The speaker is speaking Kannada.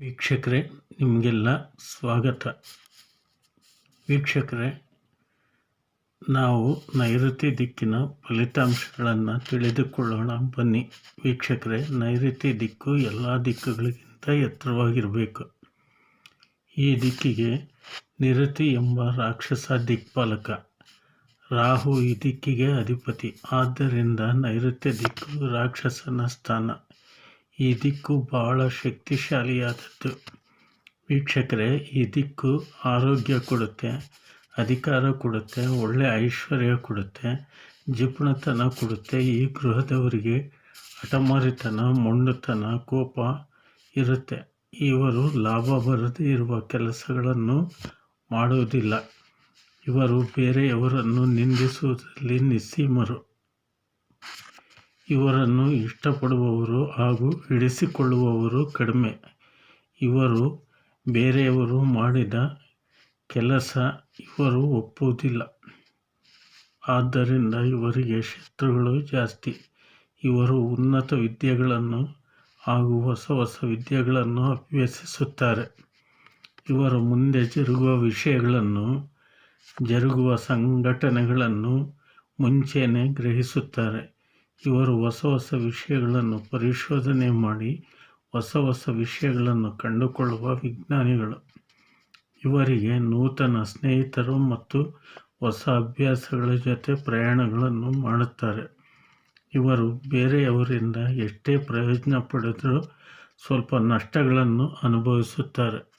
ವೀಕ್ಷಕರೇ, ನಿಮಗೆಲ್ಲ ಸ್ವಾಗತ. ವೀಕ್ಷಕರೇ, ನಾವು ನೈಋತ್ಯ ದಿಕ್ಕಿನ ಫಲಿತಾಂಶಗಳನ್ನು ತಿಳಿದುಕೊಳ್ಳೋಣ ಬನ್ನಿ. ವೀಕ್ಷಕರೇ, ನೈಋತ್ಯ ದಿಕ್ಕು ಎಲ್ಲ ದಿಕ್ಕುಗಳಿಗಿಂತ ಎತ್ತರವಾಗಿರಬೇಕು. ಈ ದಿಕ್ಕಿಗೆ ನಿರತಿ ಎಂಬ ರಾಕ್ಷಸ ದಿಕ್ಪಾಲಕ. ರಾಹು ಈ ದಿಕ್ಕಿಗೆ ಅಧಿಪತಿ. ಆದ್ದರಿಂದ ನೈಋತ್ಯ ದಿಕ್ಕು ರಾಕ್ಷಸನ ಸ್ಥಾನ. ಈ ದಿಕ್ಕು ಬಹಳ ಶಕ್ತಿಶಾಲಿಯಾದದ್ದು. ವೀಕ್ಷಕರೇ, ಈ ದಿಕ್ಕು ಆರೋಗ್ಯ ಕೊಡುತ್ತೆ, ಅಧಿಕಾರ ಕೊಡುತ್ತೆ, ಒಳ್ಳೆ ಐಶ್ವರ್ಯ ಕೊಡುತ್ತೆ, ಜಿಪುಣತನ ಕೊಡುತ್ತೆ. ಈ ಗೃಹದವರಿಗೆ ಹಠಮಾರಿತನ, ಮೊಂಡುತನ, ಕೋಪ ಇರುತ್ತೆ. ಇವರು ಲಾಭ ಬರದೇ ಇರುವ ಕೆಲಸಗಳನ್ನು ಮಾಡುವುದಿಲ್ಲ. ಇವರು ಬೇರೆಯವರನ್ನು ನಿಂದಿಸುವುದರಲ್ಲಿ ನಿಸ್ಸೀಮರು. ಇವರನ್ನು ಇಷ್ಟಪಡುವವರು ಹಾಗೂ ಹಿಡಿಸಿಕೊಳ್ಳುವವರು ಕಡಿಮೆ. ಇವರು ಬೇರೆಯವರು ಮಾಡಿದ ಕೆಲಸ ಇವರು ಒಪ್ಪುವುದಿಲ್ಲ. ಆದ್ದರಿಂದ ಇವರಿಗೆ ಶತ್ರುಗಳು ಜಾಸ್ತಿ. ಇವರು ಉನ್ನತ ವಿದ್ಯೆಗಳನ್ನು ಹಾಗೂ ಹೊಸ ಹೊಸ ವಿದ್ಯೆಗಳನ್ನು ಅಭ್ಯಸಿಸುತ್ತಾರೆ. ಇವರು ಮುಂದೆ ಜರುಗುವ ವಿಷಯಗಳನ್ನು, ಜರುಗುವ ಸಂಘಟನೆಗಳನ್ನು ಮುಂಚೆನೇ ಗ್ರಹಿಸುತ್ತಾರೆ. ಇವರು ಹೊಸ ಹೊಸ ವಿಷಯಗಳನ್ನು ಪರಿಶೋಧನೆ ಮಾಡಿ ಹೊಸ ಹೊಸ ವಿಷಯಗಳನ್ನು ಕಂಡುಕೊಳ್ಳುವ ವಿಜ್ಞಾನಿಗಳು. ಇವರಿಗೆ ನೂತನ ಸ್ನೇಹಿತರು ಮತ್ತು ಹೊಸ ಅಭ್ಯಾಸಗಳ ಜೊತೆ ಪ್ರಯಾಣಗಳನ್ನು ಮಾಡುತ್ತಾರೆ. ಇವರು ಬೇರೆಯವರಿಂದ ಎಷ್ಟೇ ಪ್ರಯೋಜನ ಪಡೆದರೂ ಸ್ವಲ್ಪ ನಷ್ಟಗಳನ್ನು ಅನುಭವಿಸುತ್ತಾರೆ.